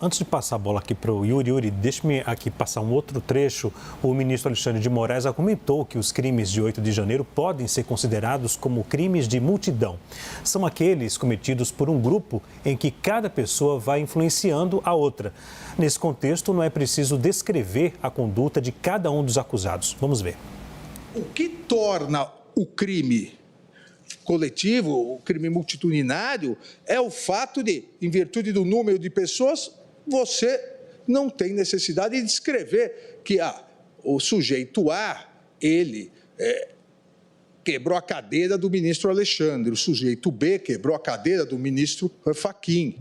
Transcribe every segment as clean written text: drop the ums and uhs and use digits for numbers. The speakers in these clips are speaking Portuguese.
Antes de passar a bola aqui para o Yuri, deixe-me aqui passar um outro trecho. O ministro Alexandre de Moraes argumentou que os crimes de 8 de janeiro podem ser considerados como crimes de multidão. São aqueles cometidos por um grupo em que cada pessoa vai influenciando a outra. Nesse contexto, não é preciso descrever a conduta de cada um dos acusados. Vamos ver. O que torna o crime coletivo, o crime multitudinário, é o fato de, em virtude do número de pessoas, você não tem necessidade de descrever que o sujeito A, ele quebrou a cadeira do ministro Alexandre, o sujeito B quebrou a cadeira do ministro Fachin,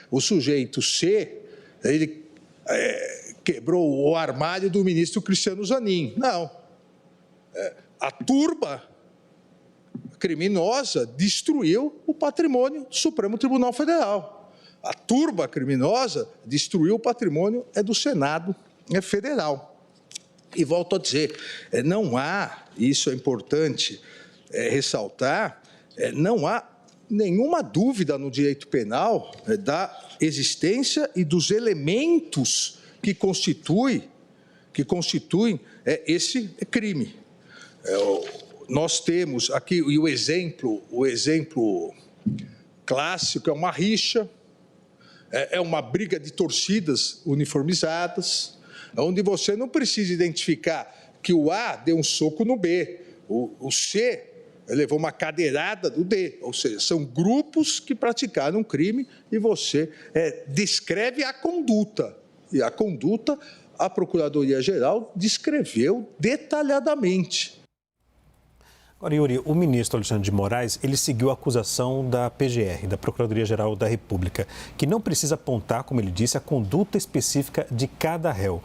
o sujeito C, ele quebrou o armário do ministro Cristiano Zanin. Não. A turba criminosa destruiu o patrimônio do Supremo Tribunal Federal. A turba criminosa destruiu o patrimônio do Senado Federal. E volto a dizer, não há, isso é importante ressaltar, não há nenhuma dúvida no direito penal da existência e dos elementos que constituem esse crime. Nós temos aqui o exemplo clássico é uma rixa, é uma briga de torcidas uniformizadas, onde você não precisa identificar que o A deu um soco no B, o C levou uma cadeirada do D, ou seja, são grupos que praticaram um crime e você descreve a conduta, e a conduta a Procuradoria-Geral descreveu detalhadamente. Agora, Yuri, o ministro Alexandre de Moraes, ele seguiu a acusação da PGR, da Procuradoria-Geral da República, que não precisa apontar, como ele disse, a conduta específica de cada réu.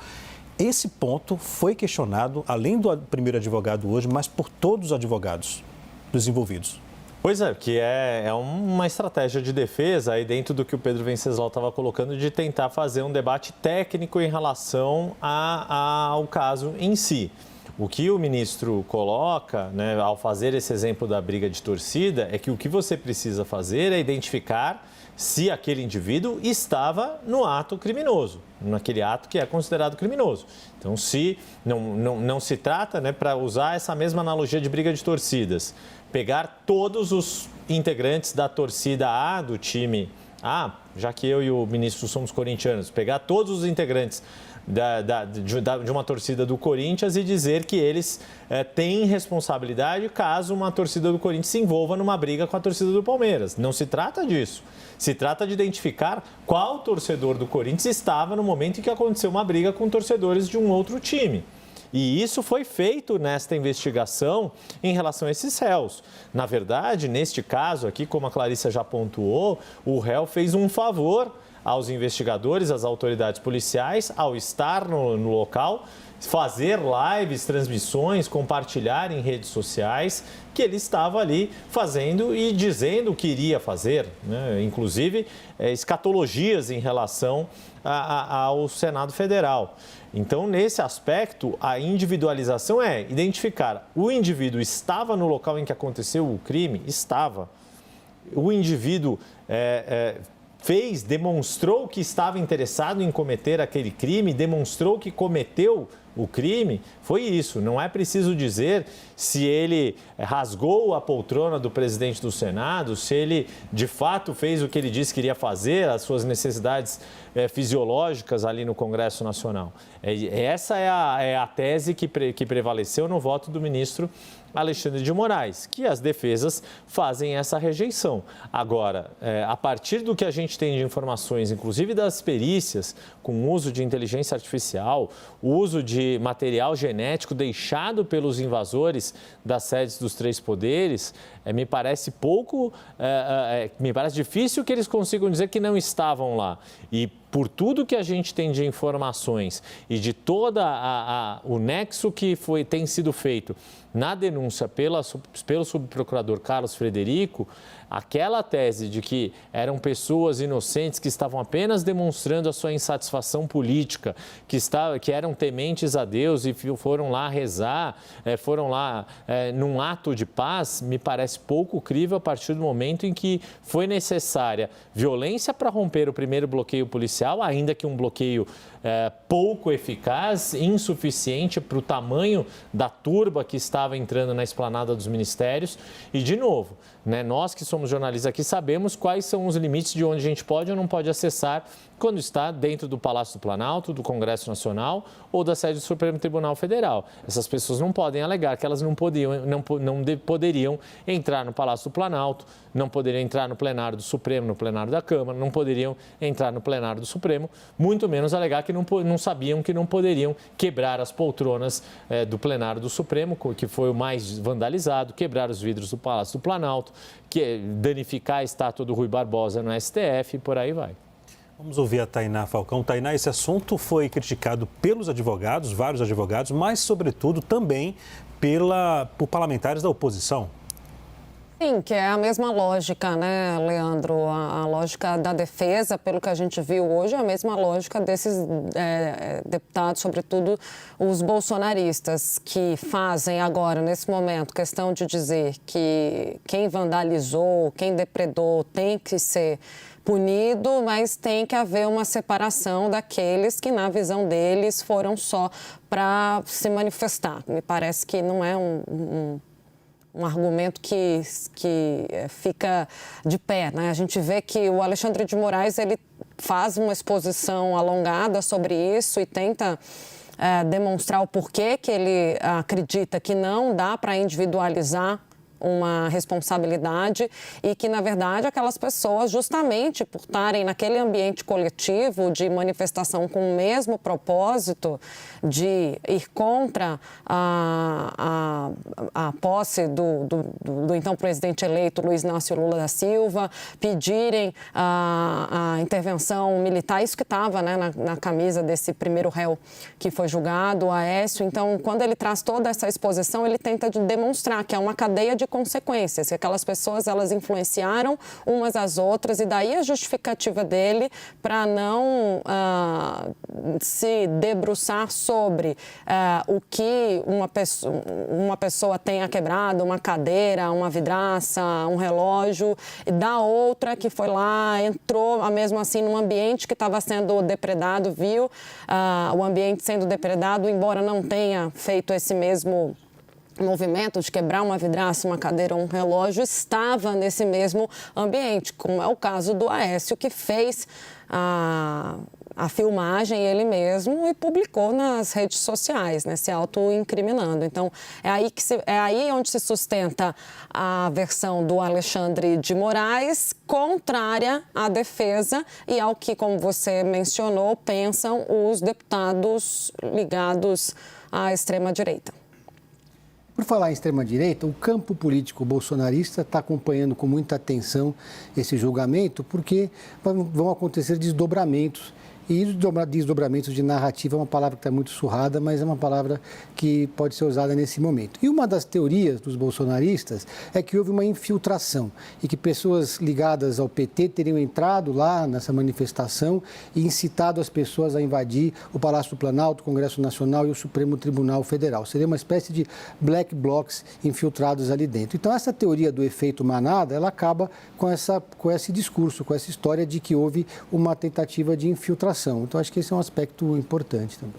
Esse ponto foi questionado, além do primeiro advogado hoje, mas por todos os advogados dos envolvidos. Pois é, que é uma estratégia de defesa aí dentro do que o Pedro Venceslau estava colocando, de tentar fazer um debate técnico em relação ao caso em si. O que o ministro coloca, né, ao fazer esse exemplo da briga de torcida, é que o que você precisa fazer é identificar se aquele indivíduo estava no ato criminoso, naquele ato que é considerado criminoso. Então, se não se trata, né, para usar essa mesma analogia de briga de torcidas, pegar todos os integrantes da torcida A, do time A, já que eu e o ministro somos corintianos, pegar todos os integrantes de uma torcida do Corinthians e dizer que eles têm responsabilidade caso uma torcida do Corinthians se envolva numa briga com a torcida do Palmeiras. Não se trata disso. Se trata de identificar qual torcedor do Corinthians estava no momento em que aconteceu uma briga com torcedores de um outro time. E isso foi feito nesta investigação em relação a esses réus. Na verdade, neste caso aqui, como a Clarissa já pontuou, o réu fez um favor aos investigadores, às autoridades policiais, ao estar no local, fazer lives, transmissões, compartilhar em redes sociais que ele estava ali fazendo e dizendo o que iria fazer, né? Inclusive escatologias em relação ao Senado Federal. Então, nesse aspecto, a individualização é identificar o indivíduo estava no local em que aconteceu o crime? Estava. O indivíduo demonstrou que estava interessado em cometer aquele crime, demonstrou que cometeu o crime, foi isso. Não é preciso dizer se ele rasgou a poltrona do presidente do Senado, se ele de fato fez o que ele disse que iria fazer, as suas necessidades fisiológicas ali no Congresso Nacional. Essa é a tese que prevaleceu no voto do ministro Alexandre de Moraes, que as defesas fazem essa rejeição. Agora, a partir do que a gente tem de informações, inclusive das perícias, com uso de inteligência artificial, uso de material genético deixado pelos invasores das sedes dos três poderes, me parece me parece difícil que eles consigam dizer que não estavam lá. E por tudo que a gente tem de informações e de todo o nexo que tem sido feito na denúncia pelo subprocurador Carlos Frederico, aquela tese de que eram pessoas inocentes que estavam apenas demonstrando a sua insatisfação política, que eram tementes a Deus e foram lá rezar, foram lá num ato de paz, me parece pouco crível a partir do momento em que foi necessária violência para romper o primeiro bloqueio policial policial, ainda que um bloqueio pouco eficaz, insuficiente para o tamanho da turba que estava entrando na esplanada dos ministérios. E, de novo, né, nós que somos jornalistas aqui sabemos quais são os limites de onde a gente pode ou não pode acessar quando está dentro do Palácio do Planalto, do Congresso Nacional ou da sede do Supremo Tribunal Federal. Essas pessoas não podem alegar que elas não poderiam entrar no Palácio do Planalto, não poderiam entrar no plenário do Supremo, no plenário da Câmara, não poderiam entrar no plenário do Supremo, muito menos alegar que não sabiam que não poderiam quebrar as poltronas do plenário do Supremo, que foi o mais vandalizado, quebrar os vidros do Palácio do Planalto, danificar a estátua do Rui Barbosa no STF e por aí vai. Vamos ouvir a Tainá Falcão. Tainá, esse assunto foi criticado pelos advogados, vários advogados, mas, sobretudo, também por parlamentares da oposição. Sim, que é a mesma lógica, né, Leandro? A lógica da defesa, pelo que a gente viu hoje, é a mesma lógica desses deputados, sobretudo os bolsonaristas, que fazem agora, nesse momento, questão de dizer que quem vandalizou, quem depredou tem que ser punido, mas tem que haver uma separação daqueles que, na visão deles, foram só para se manifestar. Me parece que não é um argumento que fica de pé, né? A gente vê que o Alexandre de Moraes, ele faz uma exposição alongada sobre isso e tenta demonstrar o porquê que ele acredita que não dá para individualizar uma responsabilidade e que, na verdade, aquelas pessoas, justamente por estarem naquele ambiente coletivo de manifestação com o mesmo propósito de ir contra a posse do então presidente eleito Luiz Inácio Lula da Silva, pedirem a intervenção militar, isso que estava, né, na camisa desse primeiro réu que foi julgado, o Aécio. Então, quando ele traz toda essa exposição, ele tenta demonstrar que é uma cadeia de consequências, que aquelas pessoas, elas influenciaram umas às outras, e daí a justificativa dele para não se debruçar sobre o que uma pessoa tenha quebrado, uma cadeira, uma vidraça, um relógio, e da outra que foi lá, entrou mesmo assim num ambiente que estava sendo depredado, viu o ambiente sendo depredado, embora não tenha feito esse mesmo movimento de quebrar uma vidraça, uma cadeira ou um relógio, estava nesse mesmo ambiente, como é o caso do Aécio, que fez a filmagem ele mesmo e publicou nas redes sociais, né, se auto-incriminando. Então, é aí onde se sustenta a versão do Alexandre de Moraes, contrária à defesa e ao que, como você mencionou, pensam os deputados ligados à extrema-direita. Por falar em extrema-direita, o campo político bolsonarista está acompanhando com muita atenção esse julgamento, porque vão acontecer desdobramentos. E desdobramentos de narrativa é uma palavra que está muito surrada, mas é uma palavra que pode ser usada nesse momento. E uma das teorias dos bolsonaristas é que houve uma infiltração e que pessoas ligadas ao PT teriam entrado lá nessa manifestação e incitado as pessoas a invadir o Palácio do Planalto, o Congresso Nacional e o Supremo Tribunal Federal. Seria uma espécie de black blocs infiltrados ali dentro. Então, essa teoria do efeito manada, ela acaba com esse discurso, com essa história de que houve uma tentativa de infiltração. Então, acho que esse é um aspecto importante também.